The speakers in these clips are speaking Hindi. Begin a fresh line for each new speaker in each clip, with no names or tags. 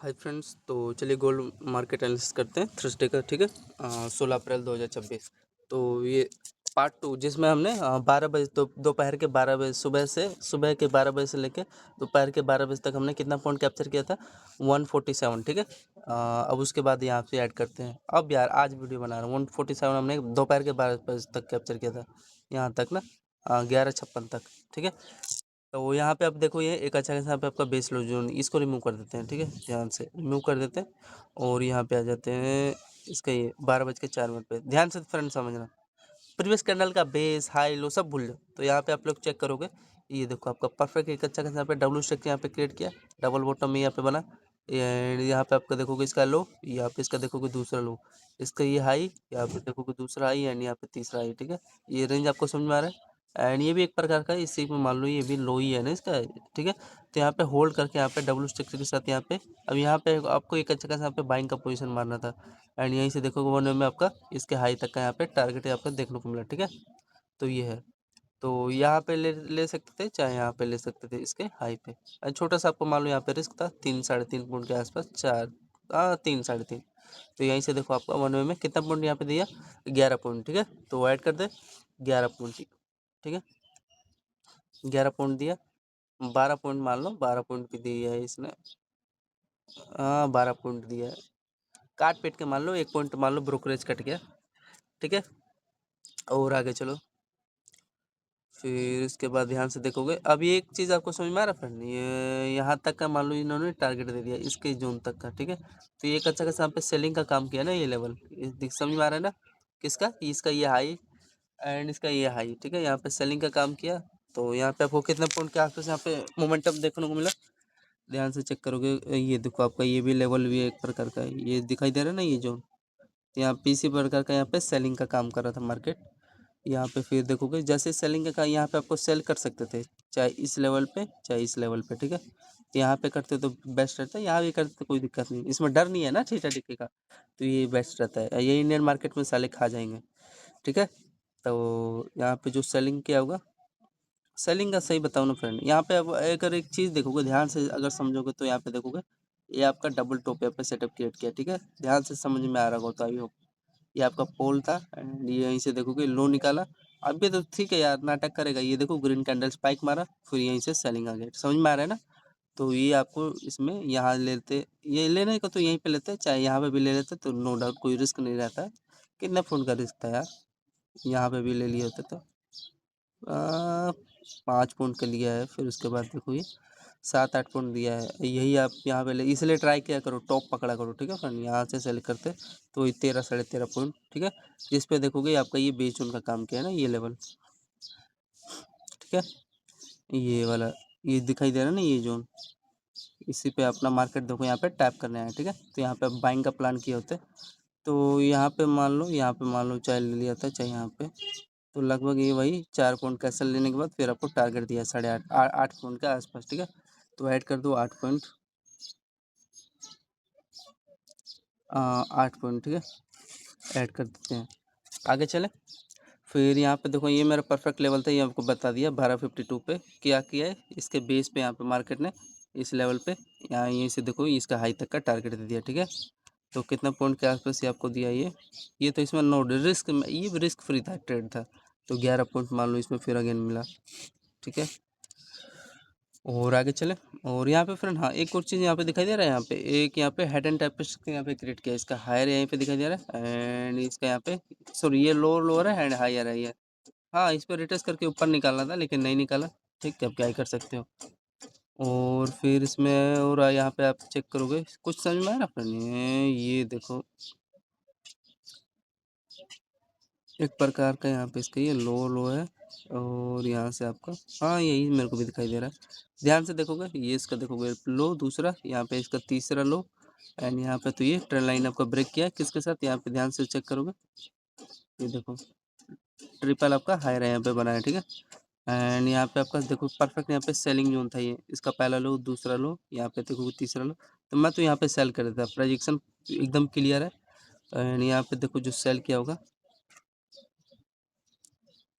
हाय फ्रेंड्स, तो चलिए गोल्ड मार्केट एनालिसिस करते हैं थर्सडे का। ठीक है, 16 अप्रैल 2026। तो ये पार्ट 2 जिसमें हमने 12 बजे तो दोपहर के 12 बजे सुबह के 12 बजे से लेकर दोपहर के 12 बजे तक हमने कितना पॉइंट कैप्चर किया था? 147। ठीक है, अब उसके बाद यहाँ से ऐड करते हैं। अब यार आज वीडियो बना रहा हूँ। 147 हमने दोपहर के 12 बजे तक कैप्चर किया था, यहाँ तक ना 11:56 तक। ठीक है, तो यहाँ पे आप देखो, ये एक अच्छा खासा यहाँ पे आपका बेस लो जोन, इसको रिमूव कर देते हैं। ठीक है, ध्यान से रिमूव कर देते हैं और यहाँ पे आ जाते हैं इसका ये 12:04 पे। ध्यान से फ्रेंड समझना, प्रीवियस कैंडल का बेस हाई लो सब भूल जाओ। तो यहाँ पे आप लोग चेक करोगे, ये देखो आपका परफेक्ट एक अच्छा खासा यहाँ पे डब्ल्यू स्टिक यहाँ पे क्रिएट किया, डबल बॉटम में यहाँ पे बना। एंड यहाँ पे आपका देखोगे इसका लो, यहाँ पे इसका देखोगे दूसरा लो, इसका ये हाई, यहाँ पे देखोगे दूसरा हाई एंड यहाँ पे तीसरा हाई। ठीक है, ये रेंज आपको समझ में आ रहा है। एंड ये भी एक प्रकार का, इसी में मान लो ये भी लो ही है ना इसका। ठीक है, तो यहाँ पे होल्ड करके यहाँ पे डब्ल्यू स्ट्रक्चर के साथ यहाँ पे, अब यहाँ पे आपको एक अच्छा खासा यहाँ पे बाइंग का पोजीशन मारना था। एंड यहीं से देखोगे 1 में आपका इसके हाई तक का यहाँ पे टारगेट आपको देखने को मिला। ठीक है, तो ये है, तो यहाँ पे ले सकते थे, चाहे यहाँ पे ले सकते थे इसके हाई पे। छोटा सा आपको मान लो यहाँ पे रिस्क था 3-3.5 पॉइंट के आसपास, 3-3.5। तो यहीं से देखो आपका 1 में कितना पॉइंट यहाँ पे दिया? 11 पॉइंट। ठीक है, तो ऐड कर दे 11 पॉइंट। ठीक है, 11 पॉइंट दिया, 12 पॉइंट मान लो, 12 पॉइंट भी दिया है इसने। 12 पॉइंट दिया है, काट पीट के मान लो 1 पॉइंट मान लो ब्रोकरेज कट गया। ठीक है, और आगे चलो, फिर इसके बाद ध्यान से देखोगे। अब ये एक चीज़ आपको समझ में आ रहा फ्रेंड, ये यहाँ तक का मान लो इन्होंने टारगेट दे दिया इसके जोन तक का। ठीक है, तो ये एक अच्छा खासा यहाँ पे सेलिंग का काम किया ना, ये लेवल समझ में आ रहा है ना किसका? इसका ये हाई एंड इसका ये हाई। ठीक है, यहाँ पे सेलिंग का काम किया। तो यहाँ पे आपको कितने पॉइंट के आसपास यहाँ पे मोमेंटम देखने को मिला? ध्यान से चेक करोगे, ये देखो आपका ये भी लेवल भी एक प्रकार का है, ये दिखाई दे रहा है ना ये जोन। यहाँ पे इसी प्रकार का यहाँ पे सेलिंग का काम कर रहा था मार्केट। यहाँ पे फिर देखोगे जैसे सेलिंग का, यहाँ पे आपको सेल कर सकते थे, चाहे इस लेवल पे चाहे इस लेवल पे। ठीक है, तो यहाँ पे करते तो बेस्ट रहता है, यहाँ भी करते तो कोई दिक्कत नहीं, इसमें डर नहीं है ना थीटा टिके का, तो ये बेस्ट रहता है। ये इंडियन मार्केट में साले खा जाएंगे। ठीक है, तो यहाँ पे जो सेलिंग किया होगा, सेलिंग का सही बताऊँ ना फ्रेंड, यहाँ पे अब अगर एक चीज़ देखोगे ध्यान से, अगर समझोगे तो यहाँ पे देखोगे ये आपका डबल टॉप यहाँ पे सेटअप क्रिएट किया। ठीक है, ध्यान से समझ में आ रहा होगा तो आई होप। ये आपका पोल था एंड ये यहीं से देखोगे लो निकाला। अब ये तो ठीक है यार, नाटक करेगा। ये देखो ग्रीन कैंडल स्पाइक मारा, फिर यहीं से सेलिंग आ गया। समझ में आ रहा है ना? तो ये आपको इसमें यहाँ लेते, ये लेने को तो यहीं पे लेते, चाहे यहाँ पे भी ले लेते तो नो डाउट कोई रिस्क नहीं रहता है। कितना फोन का रिस्क था यार, यहाँ पे भी ले लिए होते तो 5 पॉइंट का लिया है। फिर उसके बाद देखो ये 7-8 पॉइंट दिया है, यही आप यहाँ पे ले, इसलिए ट्राई किया करो, टॉप पकड़ा करो। ठीक है फ्रेंड, यहाँ से सेल करते तो 13-13.5 पॉइंट। ठीक है, जिस पे देखोगे आपका ये बेच उनका काम किया है ना, ये लेवल। ठीक है, ये वाला ये दिखाई दे रहा है ना ये जोन, इसी पे अपना मार्केट देखो यहाँ पे टैप करने आया। ठीक है, तो यहाँ पे बाइंग का प्लान किए होते तो यहाँ पे मान लो, यहाँ पे मान लो चाहे ले लिया था चाहे यहाँ पे, तो लगभग ये वही 4 पॉइंट कैसल लेने के बाद फिर आपको टारगेट दिया 8.5 पॉइंट के आसपास। ठीक है, तो ऐड कर दो 8 पॉइंट, 8 पॉइंट। ठीक है, ऐड कर देते हैं, आगे चले। फिर यहाँ पे देखो ये मेरा परफेक्ट लेवल था, ये आपको बता दिया 1252 पे क्या किया है, इसके बेस पे यहाँ पे मार्केट ने इस लेवल पे यहाँ यहीं से देखो इसका हाई तक का टारगेट दे दिया। ठीक है, तो कितना पॉइंट के आसपास ये आपको दिया ये तो इसमें नो रिस्क, ये भी रिस्क फ्री था, ट्रेड था। तो 11 पॉइंट मान लो इसमें फिर अगेन मिला। ठीक है, और आगे चले। और यहाँ पे फ्रेंड हाँ एक और चीज़ यहाँ पे दिखाई दे रहा है, यहाँ पे एक यहाँ पे हेड एंड टाइप पे यहाँ पे क्रिएट किया, इसका हायर यहीं पे दिखाई दे रहा है एंड इसका यहाँ पे सॉरी ये लोअर है एंड हायर है ये। हाँ, इस पर रिटेस्ट करके ऊपर निकालना था लेकिन नहीं निकाला। ठीक है, अब क्या ही कर सकते हो। और फिर इसमें और यहाँ पे आप चेक करोगे, कुछ समझ में आया ना फ्रेंड? ये देखो एक प्रकार का यहाँ पे इसका ये लो है और यहाँ से आपका हाँ यही मेरे को भी दिखाई दे रहा है। ध्यान से देखोगे, ये इसका देखोगे लो दूसरा, यहाँ पे इसका तीसरा लो एंड यहाँ पे तो ये ट्रेंड लाइन आपका ब्रेक किया किसके साथ, यहाँ पे ध्यान से चेक करोगे, ये देखो ट्रिपल आपका हायर यहाँ पे बना है। ठीक है, एंड यहाँ पे आपका देखो परफेक्ट यहाँ पे सेलिंग जोन था, ये इसका पहला लो दूसरा लो, यहाँ पे देखो तीसरा लो, तो मैं तो यहाँ पे सेल कर देता, प्रोजेक्शन एकदम क्लियर है। एंड यहाँ पे देखो जो सेल किया होगा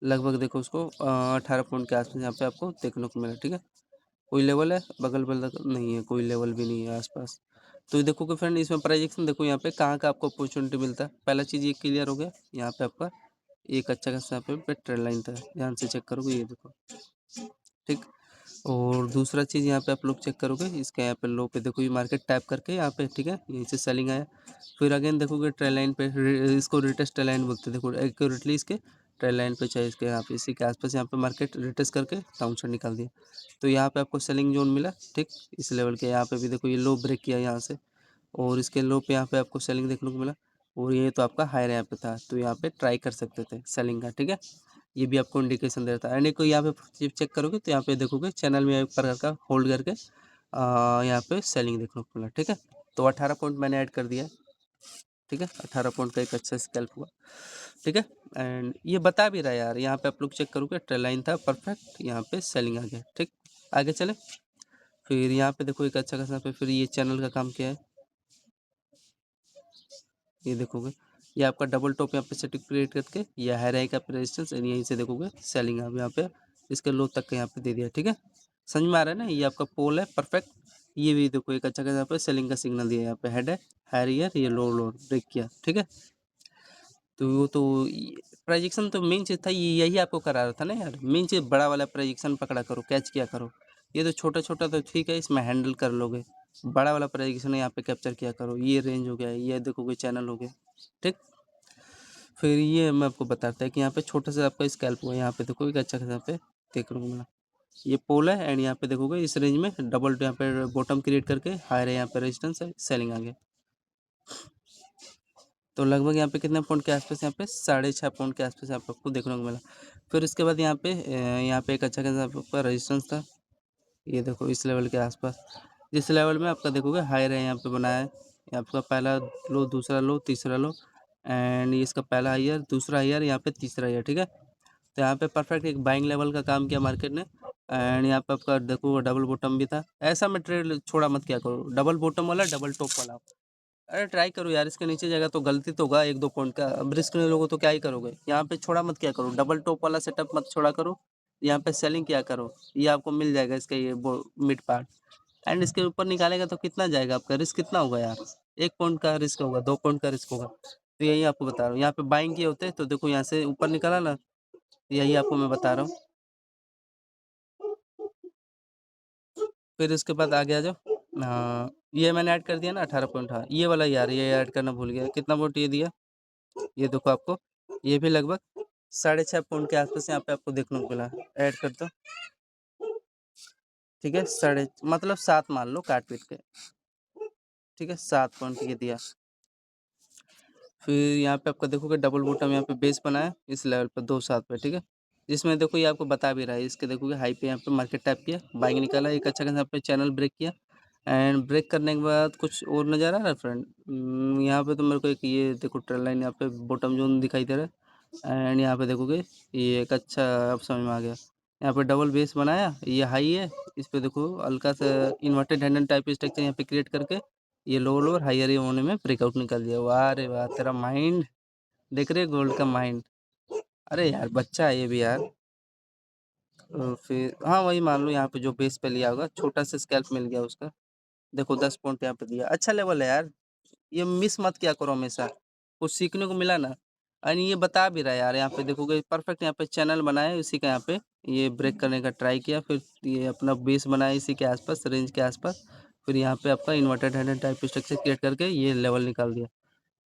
लगभग देखो उसको 18 पॉइंट के आसपास यहाँ पे आपको देखने को मिला। ठीक है, कोई लेवल है बगल-बगल नहीं है, कोई लेवल भी नहीं है आस-पास। तो ये देखोगे फ्रेंड इसमें प्राइजेक्शन देखो यहाँ पे कहाँ आपको अपॉर्चुनिटी मिलता है। पहला चीज़ ये क्लियर हो गया, यहाँ पे आपका एक अच्छा खासा यहाँ पे ट्रेड लाइन था, ध्यान से चेक करोगे ये देखो, ठीक। और दूसरा चीज़ यहाँ पे आप लोग चेक करोगे, इसके यहाँ पे लो पे देखो ये मार्केट टैप करके यहाँ पे, ठीक है, यहीं से सेलिंग आया। फिर अगेन देखोगे ट्रेड लाइन पे, इसको रिटेस्ट ट्रेड लाइन बोलते हैं, देखो एक्यूरेटली इसके ट्रेड लाइन पे चाहे इसके यहाँ पे इसी के आसपास यहाँ पे मार्केट रिटेस्ट करके डाउन साइड निकाल दिया। तो यहाँ पे आपको सेलिंग जोन मिला, ठीक। इस लेवल के यहाँ पे भी देखो ये लो ब्रेक किया यहाँ से, और इसके लो पे यहाँ पे आपको सेलिंग देखने को मिला, और ये तो आपका हायर यहाँ पे था, तो यहाँ पे ट्राई कर सकते थे सेलिंग का, ठीक है। ये भी आपको इंडिकेशन देता है। एंड एक यहाँ पे चेक करोगे तो यहाँ पे देखोगे चैनल में एक प्रकार का होल्ड करके यहाँ पे सेलिंग देखने को मिला, ठीक है। तो 18 पॉइंट मैंने ऐड कर दिया, ठीक है। 18 पॉइंट का एक अच्छा स्कैल्प हुआ, ठीक है। एंड ये बता भी रहा है यार, यहाँ पे आप लोग चेक करोगे ट्रेल लाइन था परफेक्ट, यहाँ पे सेलिंग आ गया, ठीक। आगे चले, फिर यहाँ पे देखो एक अच्छा खासा पे फिर ये चैनल का काम क्या है, ये देखोगे ये आपका डबल टॉप यहाँ पे सेटिंग क्रिएट करके ये हाई हाई का रेजिस्टेंस, यहीं से देखोगे सेलिंग आप यहाँ पे इसके लो तक का यहाँ पे दे दिया, ठीक है। समझ में आ रहा है ना, ये आपका पोल है परफेक्ट। ये भी देखो एक अच्छा खासा यहाँ पे सेलिंग का सिग्नल दिया, यहाँ पे हेड है हायर, ये लो लो ब्रेक किया, ठीक है। तो वो तो प्रोजेक्शन तो मेन चीज़ था, यही आपको करा रहा था ना यार, मेन चीज़ बड़ा वाला प्रोजेक्शन पकड़ा करो, कैच किया करो। ये तो छोटा छोटा तो ठीक है, इसमें हैंडल कर लोगे, बड़ा वाला प्रोजेक्शन यहाँ पे कैप्चर किया करो। ये रेंज हो गया, ये देखोगे चैनल हो गया, ठीक। फिर ये मैं आपको बताता है कि यहाँ पे छोटा सा आपका स्कैल्प हुआ, यहाँ पे देखो एक अच्छा खासा यहाँ पे देखने को मिला, ये पोल है। एंड यहाँ पे देखोगे इस रेंज में डबल यहाँ पे बॉटम क्रिएट करके हायर है, यहाँ पे रेजिस्टेंस है, सेलिंग आ गया। तो लगभग यहाँ पे कितने पॉइंट के आसपास, यहाँ पे 6.5 पॉइंट के आसपास आपको देखने को मिला। फिर उसके बाद यहाँ पे एक अच्छा खासा आपका रेजिस्टेंस था, ये देखो इस लेवल के आसपास, जिस लेवल में आपका देखोगे हायर है यहाँ पे बनाया है, ये आपका पहला लो, दूसरा लो, तीसरा लो, एंड इसका पहला हायर, दूसरा हायर, यहाँ पे तीसरा हायर, ठीक है। तो यहाँ पे परफेक्ट एक बाइंग लेवल का काम किया मार्केट ने। एंड यहाँ पे आपका देखो डबल बॉटम भी था, ऐसा मैं ट्रेड छोड़ा मत क्या करो, डबल बॉटम वाला डबल टॉप वाला, अरे ट्राई करो यार, इसके नीचे जाएगा तो गलती तो होगा 1-2 पॉइंट का, अब रिस्क नहीं लोगे तो क्या ही करोगे। यहाँ पे छोड़ा मत क्या करो, डबल टॉप वाला सेटअप मत छोड़ा करो, यहाँ पे सेलिंग क्या करो, ये आपको मिल जाएगा इसका ये मिड पार्ट। एंड इसके ऊपर निकालेगा तो कितना जाएगा आपका, रिस्क कितना होगा यार, 1 पॉइंट का रिस्क होगा, 2 पॉइंट का रिस्क होगा। तो यही आपको बता रहा हूँ, यहाँ पे बाइंग किए होते तो देखो यहाँ से ऊपर निकाला ना, यही आपको मैं बता रहा हूँ। फिर उसके बाद आगे आ जाओ, हाँ ये मैंने ऐड कर दिया ना 18 पॉइंट, हाँ ये वाला यार, ये ऐड करना भूल गया, कितना पॉइंट ये दिया, ये देखो आपको, ये भी लगभग 6.5 पॉइंट के आसपास यहाँ पे आपको देखने को मिला। ऐड कर दो, ठीक है, साढ़े मतलब 7 मान लो काट पीट के, ठीक है, 7 पॉइंट ये दिया। फिर यहाँ पे आपका देखोगे डबल बॉटम यहाँ पे बेस बनाया इस लेवल पे 2-7 पे, ठीक है, जिसमें देखो ये आपको बता भी रहा है, इसके देखोगे हाई पे यहाँ पे मार्केट टैप किया, बाइंग निकाला, एक अच्छा खासा यहाँ पे चैनल ब्रेक किया। एंड ब्रेक करने के बाद कुछ और नज़र आ रहा है फ्रेंड, यहाँ पे तो मेरे को एक ये देखो ट्रेल लाइन यहाँ पे बॉटम जोन दिखाई दे रहा है। एंड यहाँ पे देखोगे ये एक अच्छा, अब समझ में आ गया, यहाँ पे डबल बेस बनाया, ये हाई है, इस पे देखो हल्का सा इन्वर्टेड हैंडल टाइप स्ट्रक्चर यहाँ पे क्रिएट करके ये लोअर हायर ये होने में ब्रेकआउट निकाल दिया। वाह रे वाह, तेरा माइंड देख रहे, गोल्ड का माइंड, अरे यार बच्चा है ये भी यार। फिर हाँ वही मान लो यहाँ पे जो बेस पे लिया होगा, छोटा सा स्कैल्प मिल गया उसका, देखो 10 पॉइंट यहाँ पे दिया, अच्छा लेवल है यार, ये मिस मत किया करो हमेशा, कुछ सीखने को मिला ना। और ये बता भी रहा है यार, यहाँ पे देखोगे परफेक्ट यहाँ पे चैनल बनाया इसी का, यहाँ पे ये ब्रेक करने का ट्राई किया, फिर ये अपना बेस बनाया इसी के आसपास, रेंज के आसपास, फिर यहाँ पे आपका inverted handle type structure create करके ये लेवल निकाल दिया,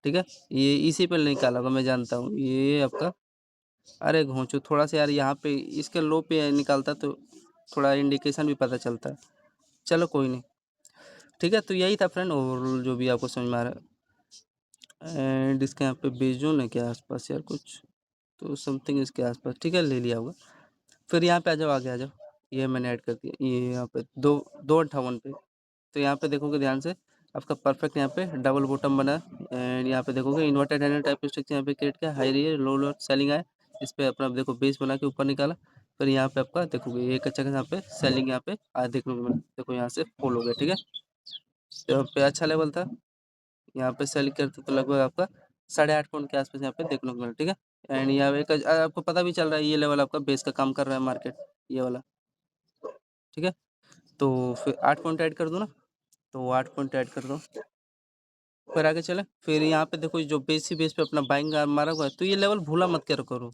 ठीक है। ये इसी पे निकाला होगा मैं जानता हूँ, ये आपका, अरे घोंचू थोड़ा सा यार, यहाँ पे इसके लो पे निकालता तो थोड़ा इंडिकेशन भी पता चलता है। चलो कोई नहीं, ठीक है। तो यही था फ्रेंड, ओवरऑल जो भी आपको समझ में आ रहा है। एंड इसके यहाँ पे बेजोन है क्या आसपास यार कुछ, तो समथिंग इसके आसपास, ठीक है, ले लिया होगा। फिर यहाँ पे आ जाओ, आगे आ जाओ, ये मैंने ऐड कर दिया, ये यहाँ पे 258 पे। तो यहाँ पे देखोगे ध्यान से, आपका परफेक्ट यहाँ पे डबल बॉटम बना, एंड यहाँ पे देखोगे इन्वर्टेड हैंडल टाइप स्ट्रक्चर यहाँ पे क्रिएट किया, हाई रही है, लो लो सेलिंग आया, इस पे अपना देखो बेस बना के ऊपर निकाला। फिर यहाँ पे आपका देखोगे एक अच्छा यहाँ पे सेलिंग यहाँ पे आज देखने को मिला, देखो यहाँ से फॉल हो गया, ठीक है। तो यहाँ पे अच्छा लेवल था, यहाँ पे सेल करते तो लगभग आपका 8.5 पॉइंट के आसपास यहाँ पे देखने को मिला, ठीक है। एंड यहाँ पे एक आपको पता भी चल रहा है, ये लेवल आपका बेस का काम कर रहा है मार्केट, ये वाला, ठीक है। तो फिर 8 पॉइंट ऐड कर दूँ ना? तो 8 पॉइंट ऐड कर दो। फिर आगे चलें, फिर यहाँ पे देखो जो बेस पे अपना बाइंग मारा हुआ है, तो ये लेवल भूला मत करो करो।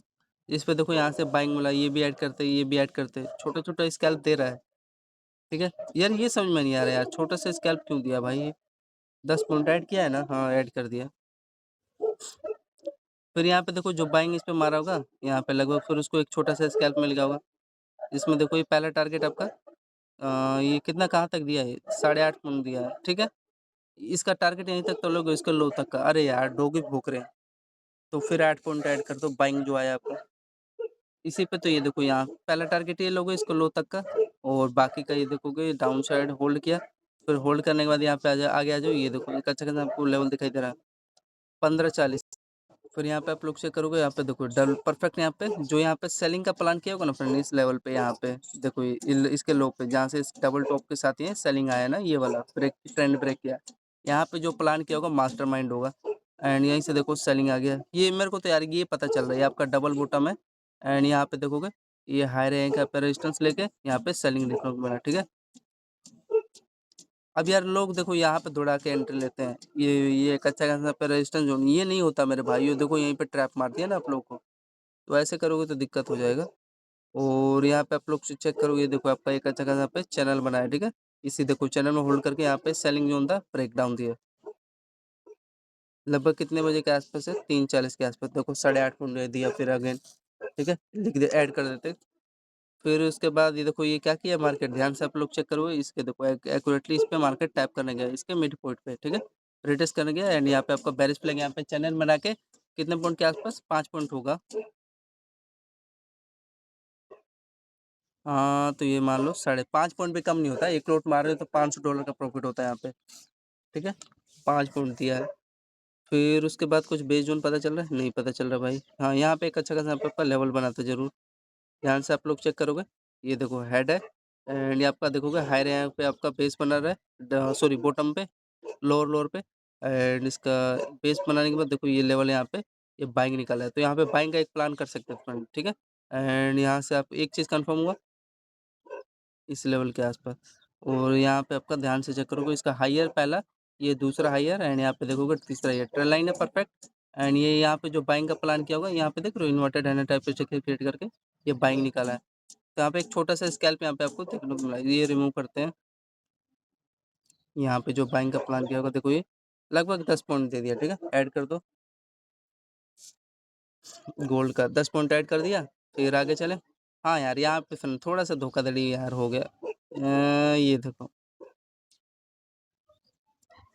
इस पे देखो यहाँ से बाइंग मिला, ये भी ऐड करते, ये भी ऐड करते, छोटा-छोटा स्कैल्प दे रहा है, ठीक है? यार ये समझ में नहीं आ रहा यार, छोटा सा स्कैल्प क्यों दिया भाई ये? 10 पॉइंट ऐड किया है ना? हाँ, ऐड कर दिया। फिर यहाँ पे देखो जो बाइंग इस पे मारा होगा, यहाँ पे लगभग फिर उसको एक छोटा सा स्कैल्प मिल गया होगा। इसमें देखो ये पहला टारगेट आपका ये कितना कहाँ तक दिया है? 8.5 पॉइंट दिया है, ठीक है? इसका टारगेट यहीं तक तो लोगे, इसका लो तक का। अरे यार डॉगी भूक रहे हैं, तो फिर 8 पॉइंट ऐड कर दो बाइंग जो आया आपका। इसी पे तो ये देखो यहाँ पहला टारगेट ये लोगे इसको लो तक का, और बाकी का ये देखोगे डाउन साइड होल्ड किया, फिर होल्ड करने के बाद यहाँ पे आगे आ जाओ, ये देखो एक अच्छा खासा आपको लेवल दिखाई दे रहा है 15-40। फिर यहाँ पे आप लोग चेक करोगे, यहाँ पे देखो डबल परफेक्ट, यहाँ पे जो यहाँ पे सेलिंग का प्लान किया होगा ना फ्रेंड, इस लेवल पे यहाँ पे देखो इसके लो पे जहाँ से डबल टॉप के साथ ये सेलिंग आया ना, ये वाला ब्रेक ट्रेंड ब्रेक किया, यहाँ पे जो प्लान किया होगा मास्टरमाइंड होगा। एंड यहीं से देखो सेलिंग आ गया, ये मेरे को तो यार ये पता चल रहा है, ये आपका डबल बॉटम है। एंड यहाँ पे देखोगे ये हाई रैंक पे रेजिस्टेंस लेके यहाँ पे सेलिंग देखने को मिला, ठीक है? अब यार लोग देखो यहाँ पे दौड़ा के एंट्री लेते हैं, ये एक अच्छा खासा पे रेजिस्टेंस जोन, ये नहीं होता मेरे भाइयों, देखो यहीं पे ट्रैप मार दिया ना आप लोग को, तो ऐसे करोगे तो दिक्कत हो जाएगा। और यहाँ पे आप लोग चेक करोगे, देखो आपका एक अच्छा खासा पे चैनल बना है, ठीक है? इसी देखो चैनल में होल्ड करके यहाँ पे सेलिंग जोन था, ब्रेक डाउन दिया लगभग कितने बजे के आसपास है? 3:40 के आसपास। देखो 8.5 पॉइंट दिया फिर अगेन, ठीक है? लिख दे, ऐड कर देते। फिर उसके बाद ये देखो ये क्या किया मार्केट, ध्यान से आप लोग चेक करोगे, इसके देखो एक्यूरेटली इस पे मार्केट टैप करने गया, इसके मिड पॉइंट पे, ठीक है? रिटेस्ट करने गया, एंड यहाँ पे आपका बेरिश फ्लैग यहाँ पे चैनल बना के कितने पॉइंट के आसपास? 5 पॉइंट होगा। हाँ, तो ये मान लो 5.5 पॉइंट भी कम नहीं होता है, एक लॉट मार रहे हो तो $500 का प्रॉफिट होता है यहाँ पे, ठीक है? 5 पॉइंट दिया है। फिर उसके बाद कुछ बेस जोन पता चल रहा है? नहीं पता चल रहा भाई। हाँ, यहाँ पे एक अच्छा खासा आपका लेवल बनाते जरूर, ध्यान से आप लोग चेक करोगे, ये देखो हेड है, एंड ये आपका देखोगे हाई रैंक पे आपका बेस बना रहा है, सॉरी बॉटम पे, लोअर लोअर पे, एंड इसका बेस बनाने के बाद देखो ये लेवल यहाँ पे ये बाइंग निकाला है, तो यहाँ पे बाइंग का एक प्लान कर सकते हैं फ्रेंड, ठीक है? एंड यहाँ से आप एक चीज़ कंफर्म हुआ इस लेवल के आसपास, और यहाँ पे आपका ध्यान से चेक करोगे, इसका हाइयर पहला, ये दूसरा हाइयर, एंड यहाँ पे देखोगे तीसरा हाइयर, ट्रेल लाइन है परफेक्ट। एंड ये यहाँ पे जो बाइंग का प्लान किया होगा, यहाँ पे देख रहे हो इन्वर्टेड हैंडल टाइप पे क्रिएट करके ये बाइंग निकाला है, तो यहाँ पे एक छोटा सा स्कैल्प यहाँ पे आपको देखने को मिला, ये रिमूव करते हैं। यहाँ पे जो बाइंग का प्लान किया होगा देखो ये लगभग 10 पॉइंट दे दिया, ठीक है? ऐड कर दो गोल्ड का 10 पॉइंट ऐड कर दिया, फिर आगे चले। हाँ यार यहाँ पे फिर थोड़ा सा धोखाधड़ी यार हो गया, ये देखो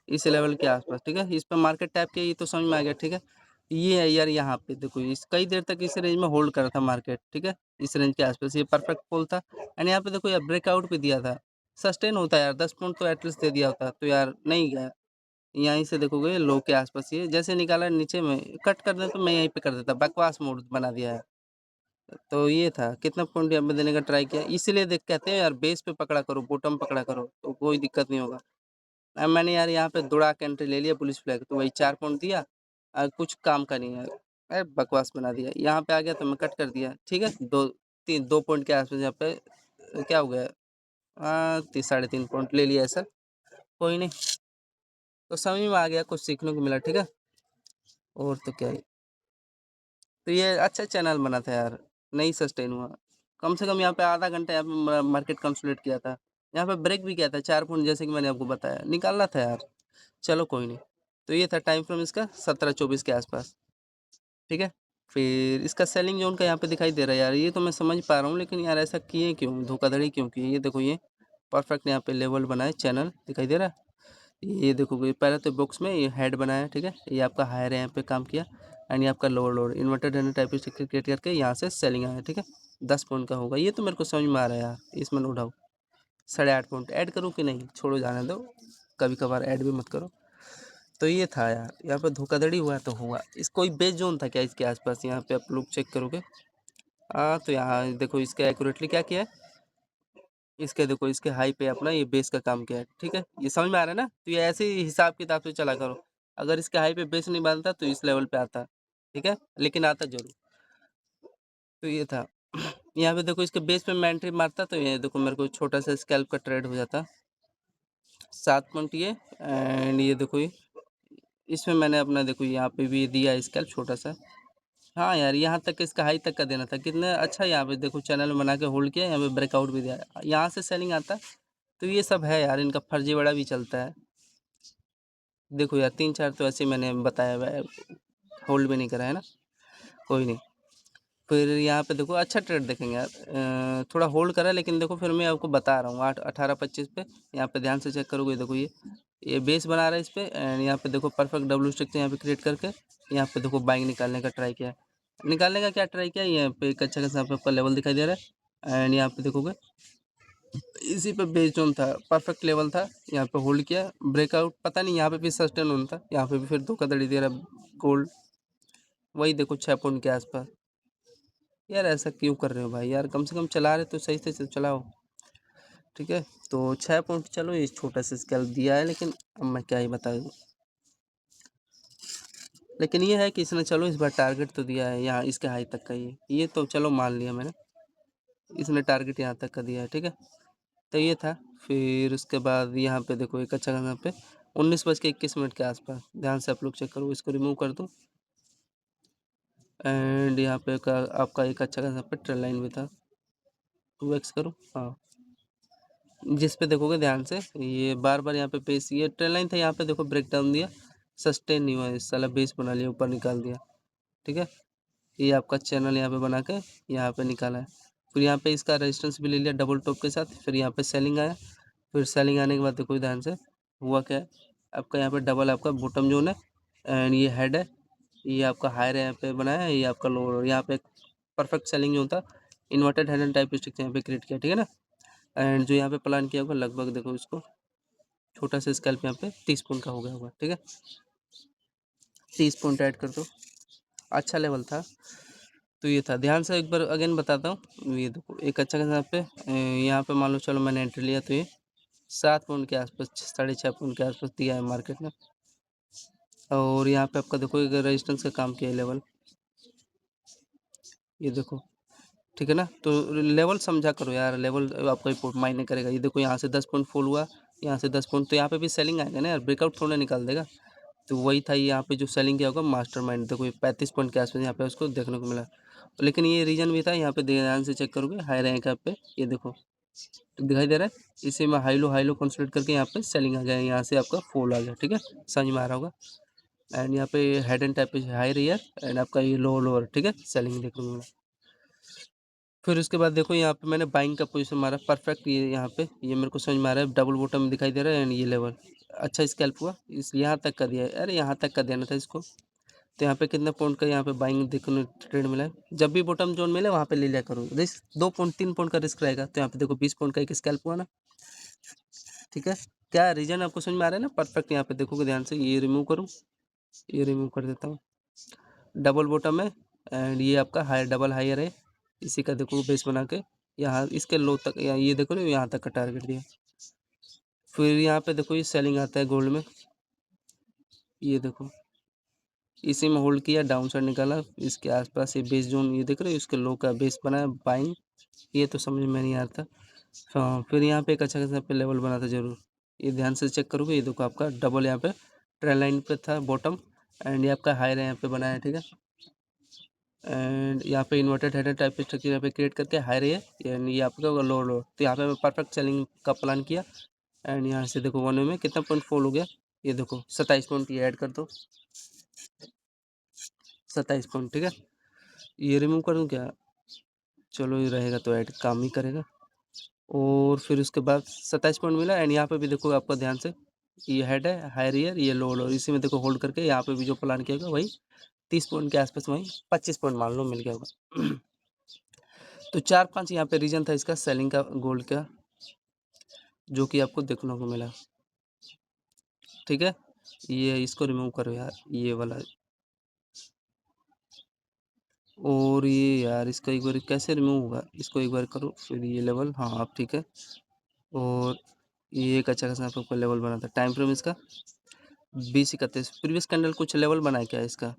इस लेवल के आसपास, ठीक है? इस पे मार्केट टैप किया, ये तो समझ में आ गया, ठीक है? ये है यार यहाँ पे देखो इस कई देर तक इस रेंज में होल्ड करा था मार्केट, ठीक है? इस रेंज के आसपास ये परफेक्ट पोल था, एंड यहाँ पे देखो यार ब्रेकआउट भी दिया था, सस्टेन होता है यार, 10 पॉइंट तो एटलीस्ट दे दिया होता, तो यार नहीं गया। यहीं से देखोगे लो के आसपास ये जैसे निकाला नीचे में कट कर दे, तो मैं यहीं पे कर देता, बकवास मोड बना दिया है। तो ये था कितना पॉइंट यहाँ पे देने का ट्राई किया, इसीलिए देख कहते हैं यार बेस पे पकड़ा करो, बॉटम पकड़ा करो, तो कोई दिक्कत नहीं होगा। अब मैंने यार यहाँ पे दौड़ा के एंट्री ले लिया पुलिस फ्लैग, तो वही 4 पॉइंट दिया, कुछ काम का नहीं है, अरे बकवास बना दिया। यहाँ पे आ गया तो मैं कट कर दिया, ठीक है? 2 पॉइंट के आसपास यहाँ पे क्या हो गया, 3.5 पॉइंट ले लिया ऐसा, कोई नहीं, तो समझ में आ गया, कुछ सीखने को मिला, ठीक है? और तो क्या है, तो ये अच्छा चैनल बना था यार, नहीं सस्टेन हुआ, कम से कम यहाँ पे आधा घंटा यहाँ पे मार्केट कंसोलिडेट किया था, यहाँ पे ब्रेक भी किया था 4 पॉइंट, जैसे कि मैंने आपको बताया निकालना था यार। चलो कोई नहीं, तो ये था टाइम फ्रेम इसका 17-24 के आसपास, ठीक है? फिर इसका सेलिंग जोन का यहाँ पे दिखाई दे रहा है यार, ये तो मैं समझ पा रहा हूँ, लेकिन यार ऐसा किए क्यों, धोखाधड़ी क्यों की? ये देखो ये परफेक्ट यहाँ पे लेवल बनाए, चैनल दिखाई दे रहा है, ये देखोगे पहले तो बॉक्स में ये हेड बनाया, ठीक है? ये आपका हायर यहाँ पे काम किया, एंड ये आपका lower lower inverted handle type create करके यहाँ से सेलिंग आया, ठीक है? 10 पॉइंट का होगा, ये तो मेरे को समझ में आ रहा है यार, इसमें नो डाउट। 8.5 पॉइंट ऐड करूँ कि नहीं, छोड़ो जाने दो, कभी कभार ऐड भी मत करो। तो ये था यार, यहाँ पे धोखाधड़ी हुआ तो हुआ, इस कोई बेस जोन था क्या इसके आसपास? यहाँ पे आप लोग चेक करोगे, तो यहाँ देखो इसका एक्यूरेटली क्या किया है, इसके देखो इसके हाई पे अपना ये बेस का काम किया है, ठीक है? ये समझ में आ रहा है ना? तो ये ऐसे ही हिसाब किताब से चला करो, अगर इसके हाई पे बेस नहीं बनता तो इस लेवल पे आता, ठीक है? लेकिन आता जरूर, तो ये था। यहाँ पे देखो इसके बेस पे मैं एंट्री मारता तो ये देखो मेरे को छोटा सा स्कैल्प का ट्रेड हो जाता 7 पॉइंट ये। एंड ये देखो ये इसमें मैंने अपना देखो यहाँ पे भी दिया स्कैल्प छोटा सा। हाँ यार, यहाँ तक इसका हाई तक का देना था। कितना अच्छा यहाँ पे देखो चैनल बना के होल्ड किया, यहाँ पे ब्रेकआउट भी दिया, यहाँ से सेलिंग आता। तो ये सब है यार, इनका फर्जीवाड़ा भी चलता है। देखो यार 3-4 तो ऐसे मैंने बताया हुआ है, होल्ड भी नहीं करा है ना, कोई नहीं। फिर यहाँ पे देखो अच्छा ट्रेड देखेंगे यार, थोड़ा होल्ड करा, लेकिन देखो फिर मैं आपको बता रहा हूँ 8 18 25 पे यहाँ पे ध्यान से चेक करोगे। देखो ये बेस बना रहा है इस पे, एंड यहाँ पे देखो परफेक्ट डब्ल्यू स्टिक यहाँ पे क्रिएट करके यहाँ पे देखो बाइंग निकालने का ट्राई किया। निकालने का क्या ट्राई किया, यहाँ पे एक अच्छा खासा आपका लेवल दिखाई दे रहा है, एंड यहाँ पे देखोगे इसी पे बेस्ड ऑन था, परफेक्ट लेवल था, यहाँ पे होल्ड किया, ब्रेकआउट पता नहीं, यहाँ पे भी सस्टेन ऑन था, यहाँ पे भी फिर धोखाधड़ी दे रहा गोल्ड। वही देखो 6 पॉइंट के आसपास। यार ऐसा क्यों कर रहे हो भाई यार, कम से कम चला रहे तो सही से चलाओ, ठीक है। तो 6 पॉइंट चलो ये छोटा सा स्केल दिया है, लेकिन अब मैं क्या ही बता दूँ। लेकिन ये है कि इसने चलो इस बार टारगेट तो दिया है यहाँ इसके हाई तक का, ये तो चलो मान लिया मैंने, इसने टारगेट यहाँ तक का दिया है, ठीक है। तो ये था। फिर उसके बाद यहाँ पे देखो एक अच्छा खासा पे 19:21 के आसपास, ध्यान से आप लोग चेक करो, इसको रिमूव कर दूँ। एंड यहाँ पे आपका एक अच्छा खासा पे ट्रेल लाइन भी था, 2x करूँ, हाँ, जिस पे देखोगे ध्यान से ये बार बार यहाँ पे बेस, ये ट्रेल लाइन था, यहाँ पे देखो ब्रेक डाउन दिया, सस्टेन नहीं हुआ, इस साला बेस बना लिया, ऊपर निकाल दिया, ठीक है। ये आपका चैनल यहाँ पे बना के यहाँ पे निकाला है। फिर यहाँ पे इसका रेजिस्टेंस भी ले लिया डबल टॉप के साथ, फिर यहाँ पे सेलिंग आया। फिर सेलिंग आने के बाद देखो ध्यान से हुआ क्या है, आपका यहाँ पे डबल आपका बॉटम जोन है, एंड ये हेड है, ये आपका हायर यहाँ पे बनाया है, ये आपका लोअर, यहाँ पे परफेक्ट सेलिंग जो था, inverted head and type stick यहाँ पे क्रिएट किया, ठीक है ना। एंड जो यहाँ पे प्लान किया होगा लगभग देखो इसको छोटा सा स्कैल्प यहाँ पे 30 पॉइंट का हो गया होगा, ठीक है। 30 पॉइंट ऐड कर दो, अच्छा लेवल था। तो ये था, ध्यान से एक बार अगेन बताता हूँ, ये देखो एक अच्छा खासा यहाँ पे यहाँ पे मान लो चलो मैंने एंट्री लिया, तो ये 7 पॉइंट के आसपास, 6.5 पॉइंट के आसपास दिया है मार्केट में। और यहाँ पे आपका देखो एक रेजिस्टेंस का काम किया है लेवल, ये देखो, ठीक है ना। तो लेवल समझा करो यार, लेवल आपका मायने करेगा। ये देखो यहाँ से 10 पॉइंट फॉल हुआ, यहाँ से 10 पॉइंट, तो यहाँ पे भी सेलिंग आएगा ना यार, ब्रेकआउट थोड़ा निकाल देगा। तो वही था यहाँ पे जो सेलिंग किया होगा मास्टरमाइंड, देखो ये 35 पॉइंट के आसपास यहाँ पे उसको देखने को मिला। लेकिन ये रीजन भी था, यहाँ पे ध्यान से चेक करोगे हाई रैंक यहाँ पे, ये देखो दिखाई दे रहा है, इसी में हाई लो कंसोलिडेट करके यहाँ पे सेलिंग आ गया, यहाँ से आपका फॉल आ गया, ठीक है, समझ में आ रहा होगा। एंड यहाँ पे हेड एंड टाइप पे हाई रही है, एंड आपका ये लोअर, ठीक है, सेलिंग देखने को मिला। फिर उसके बाद देखो यहाँ पे मैंने बाइंग का पोजीशन मारा परफेक्ट, ये यहाँ पे ये मेरे को समझ में आ रहा है, डबल बॉटम दिखाई दे रहा है, एंड ये लेवल अच्छा स्कैल्प हुआ, इस यहाँ तक का दिया है, अरे यहाँ तक का देना था इसको। तो यहाँ पे कितने पॉइंट का यहाँ पे बाइंग देखो ट्रेड मिला है। जब भी बॉटम जोन मिले वहाँ पे ले लिया करो, रिस्क 2 पॉइंट 3 पॉइंट का रिस्क रहेगा। तो यहाँ पे देखो 20 पॉइंट का एक स्कैल्प हुआ ना, ठीक है। क्या रीजन आपको समझ में आ रहा है ना, परफेक्ट। यहाँ पे देखोगे ध्यान से, ये रिमूव करूँ, ये रिमूव कर देता हूँ, डबल बॉटम है, एंड ये आपका हायर डबल हायर है, इसी का देखो बेस बना के यहाँ इसके लो तक, ये देखो ना यहाँ तक का टारगेट दिया। फिर यहाँ पे देखो ये सेलिंग आता है गोल्ड में, ये देखो इसी में होल्ड किया, डाउन साइड निकाला, इसके आसपास ये बेस जोन ये देख रहे हो, इसके लो का बेस बनाया बाइंग, ये तो समझ में नहीं आ रहा था। हाँ, फिर यहाँ पे एक अच्छा खासा पे लेवल बना था जरूर, ये ध्यान से चेक करोगे, ये देखो आपका डबल यहाँ पे ट्रेल लाइन पे था बॉटम, एंड ये आपका हायर यहाँ पे बनाया है, ठीक है। एंड यहाँ पे इन्वर्टेड हेडर टाइप की स्ट्रक्चर यहाँ पे क्रिएट करके हायर है, यानी ये आपका लो, तो यहाँ पे मैं परफेक्ट सेलिंग का प्लान किया। एंड यहाँ से देखो वन वे में कितना पॉइंट फॉल हो गया, ये देखो 27 पॉइंट, ये ऐड कर दो 27 पॉइंट, ठीक है। ये रिमूव कर दूँ क्या, चलो ये रहेगा तो ऐड काम ही करेगा। और फिर उसके बाद 27 पॉइंट मिला, एंड यहाँ पे भी देखो आपका ध्यान से, ये हेड है हायर ईयर, ये लो, इसी में देखो होल्ड करके यहाँ पे भी जो प्लान किया वही 30 पॉइंट के आसपास, वही 25 पॉइंट मान लो मिल गया होगा। तो 4-5 यहाँ पे रीजन था इसका सेलिंग का गोल्ड का, जो कि आपको देखने को मिला, ठीक है। ये इसको रिमूव करो यार, ये वाला। और ये यार इसका एक बार कैसे रिमूव होगा, इसको एक बार करो, फिर ये लेवल, हाँ आप ठीक है। और ये एक अच्छा खासा आपको लेवल बना था, टाइम फ्रेम इसका 20-31, प्रीवियस कैंडल कुछ लेवल बना है क्या इसका,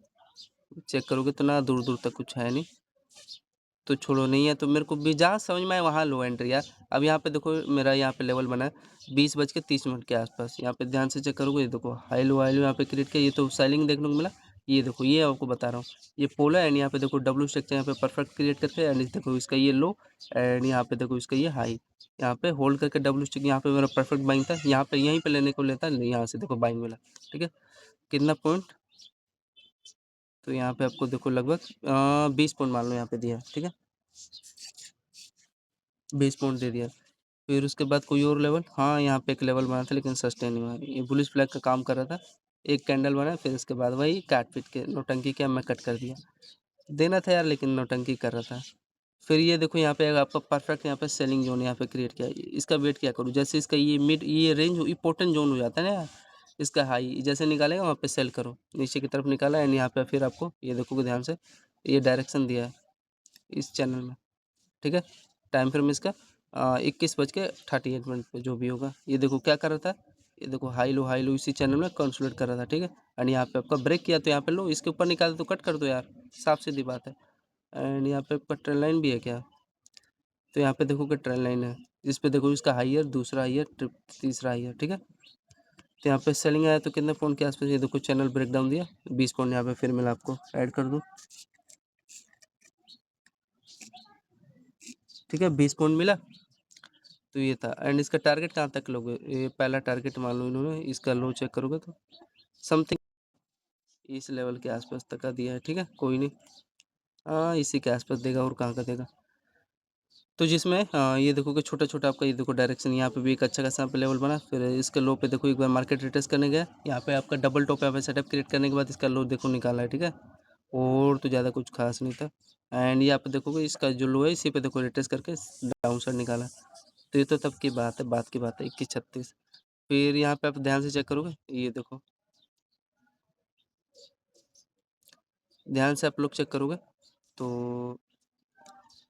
चेक करोगे तो ना दूर दूर तक कुछ है नहीं। तो छोड़ो, नहीं है तो मेरे को भी जहाँ समझ में आए वहाँ लो एंट्री यार। अब यहाँ पे देखो मेरा यहाँ पे लेवल बना है 20:30 के आसपास। यहाँ पे ध्यान से चेक करोगे, ये देखो हाई लो यहाँ पे क्रिएट किया, ये तो सेलिंग देखने को मिला। ये देखो, ये आपको बता रहा हूँ, ये पोला एंड यहाँ पे देखो डब्ल्यू स्ट्रक्चर यहाँ पे परफेक्ट क्रिएट करके एंड देखो इसका ये लो एंड यहाँ पे देखो इसका ये हाई। यहाँ पे होल्ड करके डब्ल्यू स्टिक, यहाँ पे मेरा परफेक्ट बाइंग था, यहाँ पे यहीं पे लेने को लेता है, यहाँ से देखो बाइंग मिला। ठीक है, कितना पॉइंट, तो यहाँ पे आपको देखो लगभग 20 पॉइंट मान लो यहाँ पे दिया। ठीक है, 20 पॉइंट दे दिया। फिर उसके बाद कोई और लेवल, हाँ यहाँ पे एक लेवल बना था लेकिन सस्टेन नहीं हुआ। ये बुलिश फ्लैग का काम कर रहा था, एक कैंडल बना, फिर उसके बाद वही काट पीट के नौटंकी किया, मैं कट कर दिया। देना था यार लेकिन नौटंकी कर रहा था। फिर ये देखो यहाँ पे आपका परफेक्ट यहाँ पे सेलिंग जोन यहाँ पे क्रिएट किया। इसका वेट क्या करूँ, जैसे इसका ये मिड ये रेंज इंपॉर्टेंट जोन हो जाता है ना यार, इसका हाई जैसे निकालेगा वहाँ पे सेल करो, नीचे की तरफ निकाला एंड यहाँ पे फिर आपको ये देखोगे ध्यान से, ये डायरेक्शन दिया है इस चैनल में। ठीक है, टाइम फ्रेम इसका 21:38 पे जो भी होगा। ये देखो क्या कर रहा था, ये देखो हाई लो इसी चैनल में कंसोलिडेट कर रहा था। ठीक है, एंड यहाँ पे आपका ब्रेक किया तो यहाँ पे लो, इसके ऊपर निकाल तो कट कर दो यार, साफ सीधी बात है। एंड यहाँ पे आपका ट्रेंड लाइन भी है क्या, तो यहाँ पे देखो कि ट्रेंड लाइन है, इस पे देखो इसका हाईयर, दूसरा हाईयर, तीसरा हाईयर। ठीक है, तो यहाँ पे सेलिंग आया तो कितने पॉइंट के आसपास, ये देखो चैनल ब्रेकडाउन दिया 20 पॉइंट यहाँ पे फिर मिला, आपको ऐड कर दो। ठीक है, 20 पॉइंट मिला, तो ये था। एंड इसका टारगेट कहाँ तक लोगे, ये पहला टारगेट मान लो इन्होंने, इसका लो चेक करोगे तो समथिंग इस लेवल के आसपास तक का दिया है। ठीक है, कोई नहीं, हाँ इसी के आसपास देगा, और कहाँ का देगा। तो जिसमें ये देखो कि छोटा छोटा आपका ये देखो डायरेक्शन, यहाँ पे भी एक अच्छा खासा लेवल बना, फिर इसके लो पे देखो एक बार मार्केट रिटेस्ट करने गया, यहाँ पे आपका डबल टॉप यहाँ पे सेटअप क्रिएट करने के बाद इसका लो देखो निकाला है। ठीक है, और तो ज़्यादा कुछ खास नहीं था। एंड यहाँ पे देखोगे इसका जो लो है इसी पे देखो रिटेस्ट करके डाउन साइड निकाला। तो ये तो तब की बात है 21:36। फिर यहाँ पे आप ध्यान से चेक करोगे, ये देखो ध्यान से आप लोग चेक करोगे तो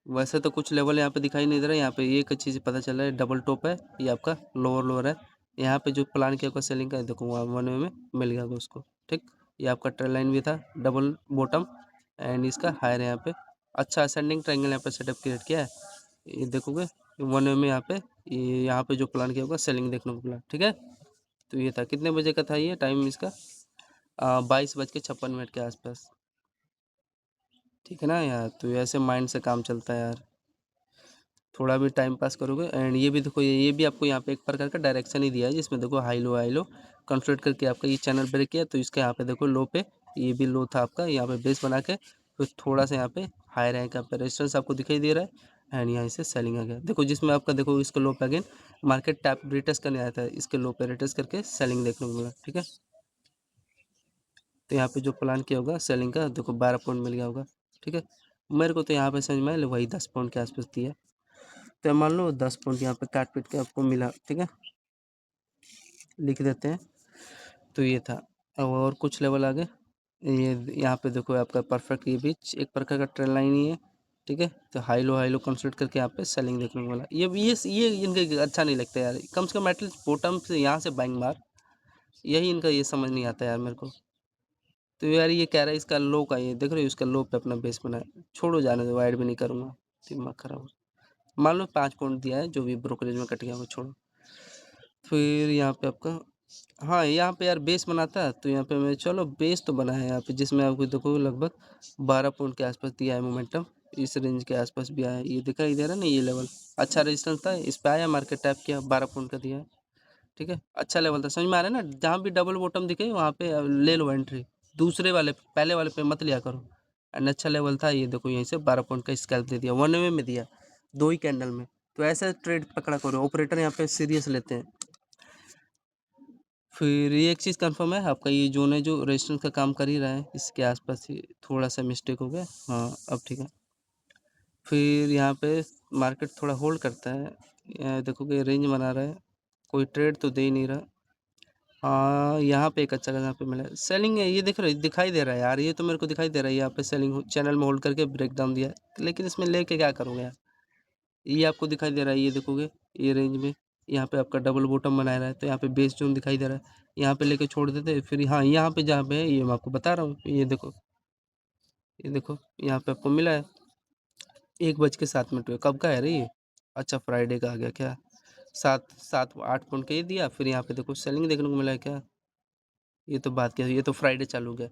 वैसे तो कुछ लेवल यहाँ पे दिखाई नहीं दे रहा है। यहाँ पे एक चीज़ पता चल रहा है, डबल टॉप है, ये आपका लोअर है। यहाँ पे जो प्लान किया होगा सेलिंग का, देखो वहाँ 1 में मिल गया होगा उसको। ठीक, ये आपका ट्रेंड लाइन भी था, डबल बॉटम एंड इसका हायर है यहाँ पे, अच्छा असेंडिंग ट्रायंगल यहाँ पे सेटअप क्रिएट किया है। ये देखोगे 1 में यहाँ पे यहाँ पे जो प्लान किया होगा सेलिंग देखने को मिला। ठीक है, तो ये था, कितने बजे का था ये टाइम इसका, 22:56 के आसपास। ठीक है ना यार, तो ऐसे माइंड से काम चलता है यार, थोड़ा भी टाइम पास करोगे। एंड ये भी देखो, ये भी आपको यहाँ पे एक प्रकार का डायरेक्शन ही दिया है, जिसमें देखो हाई लो कंसोलिडेट करके आपका ये चैनल ब्रेक किया, तो इसका यहाँ पे देखो लो पे, ये भी लो था आपका, यहाँ पे बेस बना के फिर थोड़ा सा यहाँ पे हाई रैंक यहाँ पे रेजिस्टेंस आपको दिखाई दे रहा है एंड यहाँ से सेलिंग आ गया। देखो जिसमें आपका देखो इसके लो पे अगेन मार्केट टैप रिटेस्ट करने आया था, इसके लो पे रिटेस्ट करके सेलिंग देखने को मिला। ठीक है, तो यहाँ पे जो प्लान किया होगा सेलिंग का देखो 12 पॉइंट मिल गया होगा। ठीक है, मेरे को तो यहाँ पे समझ में आया वही 10 पॉइंट के आसपास दिया, तो मान लो 10 पॉइंट यहाँ पे काट पीट के आपको मिला। ठीक है, लिख देते हैं, तो ये था। और कुछ लेवल आगे, ये यहाँ पे देखो आपका परफेक्ट ये बीच एक प्रकार का ट्रेंड लाइन ही है। ठीक है, तो हाई लो कंसल्ट करके यहाँ पे सेलिंग देखने को मिला। ये इनके अच्छा नहीं लगता यार, कम से कम एटलीस्ट बॉटम से यहाँ से बाइंग मार, यही इनका ये समझ नहीं आता यार मेरे को। तो यार ये कह रहा है इसका लो का, ये देख रहे हो इसका लो पे अपना बेस बना है, छोड़ो जाने दो, ऐड भी नहीं करूँगा, दिमाग खराब। मान लो 5 पॉइंट दिया है, जो भी ब्रोकरेज में कट गया वो छोड़ो। फिर यहाँ पे आपका, हाँ यहाँ पे यार बेस बनाता है, तो यहाँ पे मैं चलो बेस तो बना है यहाँ पे, जिसमें आपको देखो लगभग 12 पॉइंट के आसपास दिया है मोमेंटम, इस रेंज के आसपास भी आया है, ये दिखाई दे रहा है ना, ये लेवल अच्छा रेजिस्टेंस था, इस पे आया मार्केट टैप किया, 12 पॉइंट का दिया है। ठीक है, अच्छा लेवल था, समझ में आ रहा है ना, जहाँ भी डबल बॉटम दिखे वहाँ पे ले लो एंट्री, दूसरे वाले पहले वाले पे मत लिया करो। एंड अच्छा लेवल था, ये देखो यहीं से 12 पॉइंट का स्कैल्प दे दिया 1 में दिया, 2 ही कैंडल में, तो ऐसा ट्रेड पकड़ा करो, ऑपरेटर यहाँ पे सीरियस लेते हैं। फिर ये एक चीज़ कंफर्म है, आपका ये जोन है जो रेजिस्टेंस का काम कर ही रहा है, इसके आसपास ही थोड़ा सा मिस्टेक हो गया। हाँ अब ठीक है, फिर यहाँ पे मार्केट थोड़ा होल्ड करता है, देखोगे रेंज बना रहा है, कोई ट्रेड तो दे ही नहीं रहा। हाँ यहाँ पे एक अच्छा यहाँ पे मिला सेलिंग है, ये देख रहे दिखाई दे रहा है यार, ये तो मेरे को दिखाई दे रहा है यहाँ पे सेलिंग चैनल में होल्ड करके ब्रेक डाउन दिया है, लेकिन इसमें लेके क्या करोगे यार, ये आपको दिखाई दे रहा है, ये देखोगे ये रेंज में यहाँ पे आपका डबल बॉटम बनाया रहा है, तो यहाँ पे बेस जोन दिखाई दे रहा है, यहाँ पे लेके छोड़ देते, फिर हाँ यहाँ पे जहाँ पे है ये मैं आपको बता रहा हूँ, ये देखो यहाँ पे आपको मिला है, 1:07 हुए। कब का है रे ये? अच्छा फ्राइडे का आ गया क्या? 8 पॉइंट का ये दिया, फिर यहाँ पे देखो सेलिंग देखने को मिला है क्या? ये तो बात क्या है, ये तो फ्राइडे चालू हो गया।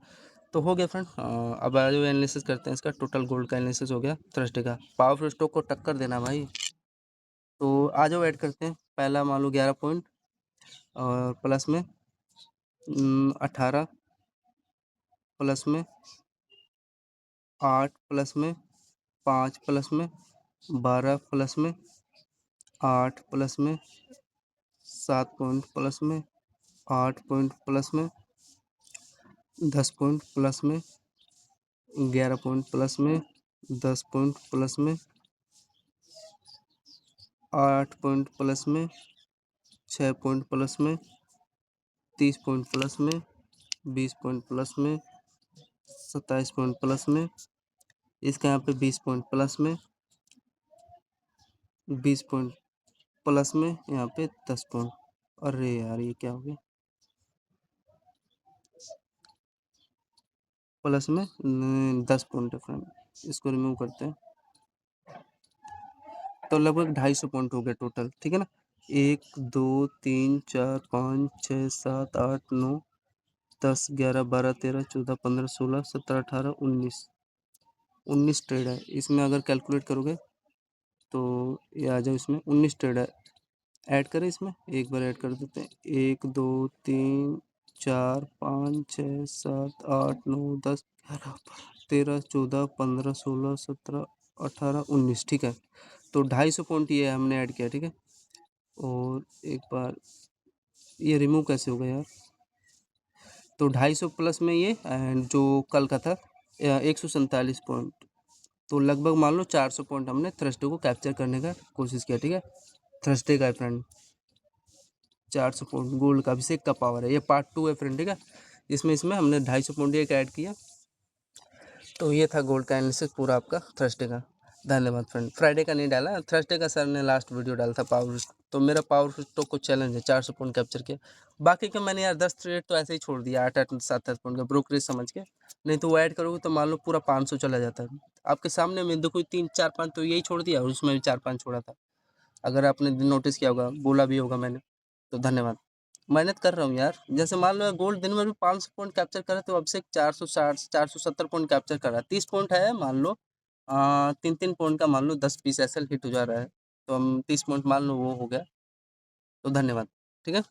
तो हो गया फ्रेंड, अब आज एनालिसिस करते हैं इसका। टोटल गोल्ड का एनालिसिस हो गया थर्सडे का। पावरफुल स्टॉक को टक्कर देना भाई। तो आ जाओ ऐड करते हैं। पहला मान लो 11 पॉइंट और प्लस में 18 प्लस में 8 प्लस में 5 प्लस में 12 प्लस में 8 प्लस में 7 पॉइंट प्लस में 8 पॉइंट प्लस में 10 पॉइंट प्लस में 11 पॉइंट प्लस में 10 पॉइंट प्लस में 8 पॉइंट प्लस में 6 पॉइंट प्लस में 30 पॉइंट प्लस में 20 पॉइंट प्लस में 27 पॉइंट प्लस में, इसका यहाँ पे 20 पॉइंट प्लस में 20 पॉइंट प्लस में, यहाँ पे 10 पॉइंट। अरे यार ये क्या हो गया? प्लस में 10 पॉइंट है फ्रेंड, इसको रिमूव करते हैं। तो लगभग 250 पॉइंट हो गए टोटल, ठीक है ना। 1 2 3 4 5 6 7 8 9 10 11 12 13 14 15 16 17 18 19 ट्रेड है इसमें। अगर कैलकुलेट करोगे तो ये आ जाओ, इसमें 19 ट्रेड है। ऐड करें इसमें, एक बार ऐड कर देते हैं। 1 2 3 4 5 6 7 8 9 10 11 13 14 15 16 17 18 19, ठीक है। तो 250 पॉइंट ये हमने ऐड किया, ठीक है। और एक बार ये रिमूव कैसे होगा यार? तो 250 प्लस में ये एंड जो कल का था 147 पॉइंट, तो लगभग मान लो 400 पॉइंट हमने थर्सडे को कैप्चर करने का कोशिश किया, ठीक है। थर्सडे का है फ्रेंड 400 पॉइंट गोल्ड का, अभिषेक का पावर है। ये पार्ट 2 है फ्रेंड, ठीक है। इसमें हमने 250 पॉइंट एक ऐड किया। तो ये था गोल्ड का एनालिसिस पूरा आपका थर्सडे का। धन्यवाद फ्रेंड। फ्राइडे का नहीं डाला, थर्सडे का सर ने लास्ट वीडियो डाला था पावर। तो मेरा पावर स्टॉक को चैलेंज है 400 पॉइंट कैप्चर किया। बाकी का मैंने यार 10 ट्रेड तो ऐसे ही छोड़ दिया, 8 7 पॉइंट का ब्रोकरेज समझ के। नहीं तो वो ऐड करोगे तो मान लो पूरा 500 चला जाता है। आपके सामने में देखो 3 4 5 तो यही छोड़ दिया और उसमें भी 4 5 छोड़ा था। अगर आपने नोटिस किया होगा, बोला भी होगा मैंने। तो धन्यवाद। मेहनत कर रहा हूँ यार। जैसे मान लो गोल्ड दिन में भी 500 पॉइंट कैप्चर करे तो अब से 460 470 पॉइंट कैप्चर कर रहा है। 30 पॉइंट है मान लो, 3 पॉइंट का मान लो 10 पीस एसएल हिट हो जा रहा है, तो हम 30 पॉइंट मान लो वो हो गया। तो धन्यवाद, ठीक है।